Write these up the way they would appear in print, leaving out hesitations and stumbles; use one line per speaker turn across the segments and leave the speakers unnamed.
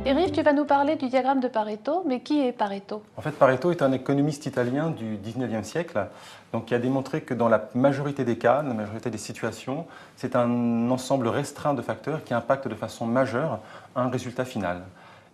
Erich, tu vas nous parler du diagramme de Pareto, mais qui est Pareto?
En fait, Pareto est un économiste italien du 19e siècle, donc qui a démontré que dans la majorité des cas, la majorité des situations, c'est un ensemble restreint de facteurs qui impactent de façon majeure un résultat final.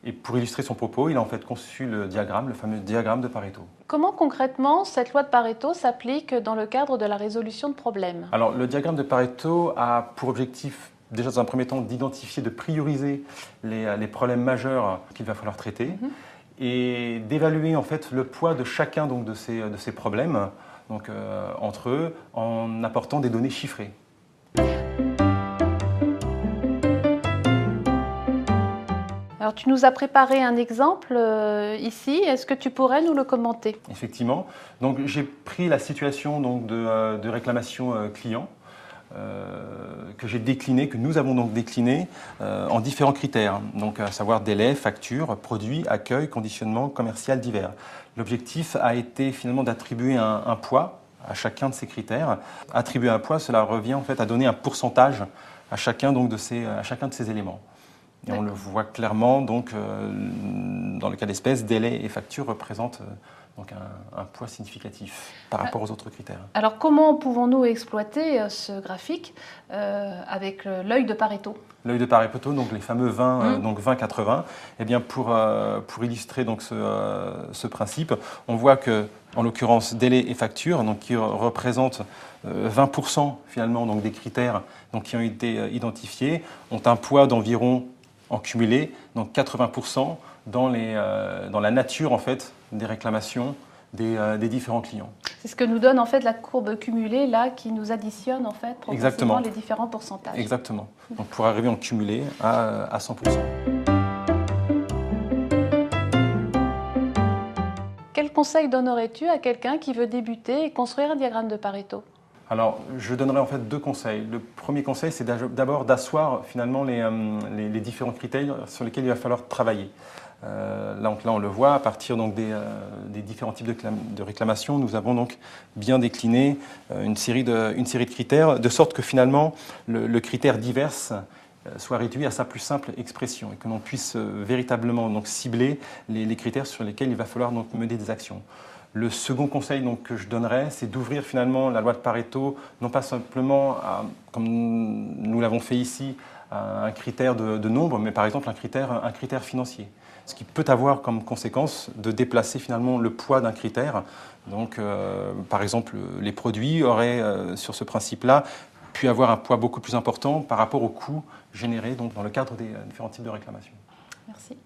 Et pour illustrer son propos, il a en fait conçu le diagramme, le fameux diagramme de Pareto.
Comment concrètement cette loi de Pareto s'applique dans le cadre de la résolution de problèmes?
Alors, le diagramme de Pareto a pour objectif, déjà dans un premier temps, d'identifier, de prioriser les problèmes majeurs qu'il va falloir traiter et d'évaluer en fait le poids de chacun donc, de ces problèmes donc, entre eux en apportant des données chiffrées.
Alors, tu nous as préparé un exemple ici. Est-ce que tu pourrais nous le commenter?
Effectivement. Donc, j'ai pris la situation donc, de réclamation client que j'ai décliné, que nous avons donc décliné en différents critères, donc à savoir délai, facture, produit, accueil, conditionnement commercial divers. L'objectif a été finalement d'attribuer un poids à chacun de ces critères. Attribuer un poids, cela revient en fait à donner un pourcentage à chacun donc, de ces éléments. Et on le voit clairement, donc, dans le cas d'espèce, délai et facture représentent donc un poids significatif par rapport aux autres critères.
Alors, comment pouvons-nous exploiter ce graphique avec l'œil de Pareto? L'œil
de Pareto, donc les fameux 20, donc 20-80, eh bien pour illustrer donc ce principe, on voit que, en l'occurrence, délai et facture, donc qui représentent 20% finalement donc des critères donc, qui ont été identifiés, ont un poids d'environ en cumulé, donc 80% dans la nature en fait des réclamations des différents clients.
C'est ce que nous donne en fait la courbe cumulée là qui nous additionne en fait progressivement les différents pourcentages.
Exactement. Donc pour arriver en cumulé à 100%.
Quel conseil donnerais-tu à quelqu'un qui veut débuter et construire un diagramme de Pareto?
Alors, je donnerais en fait deux conseils. Le premier conseil, c'est d'abord d'asseoir finalement les différents critères sur lesquels il va falloir travailler. Là, on le voit, à partir donc, des différents types de réclamations, nous avons donc bien décliné une série de critères, de sorte que finalement, le critère divers soit réduit à sa plus simple expression et que l'on puisse véritablement donc, cibler les critères sur lesquels il va falloir donc, mener des actions. Le second conseil donc, que je donnerais, c'est d'ouvrir finalement la loi de Pareto, non pas simplement, comme nous l'avons fait ici, à un critère de nombre, mais par exemple un critère financier. Ce qui peut avoir comme conséquence de déplacer finalement le poids d'un critère. Donc, par exemple, les produits auraient, sur ce principe-là, pu avoir un poids beaucoup plus important par rapport aux coûts générés donc, dans le cadre des différents types de réclamations.
Merci.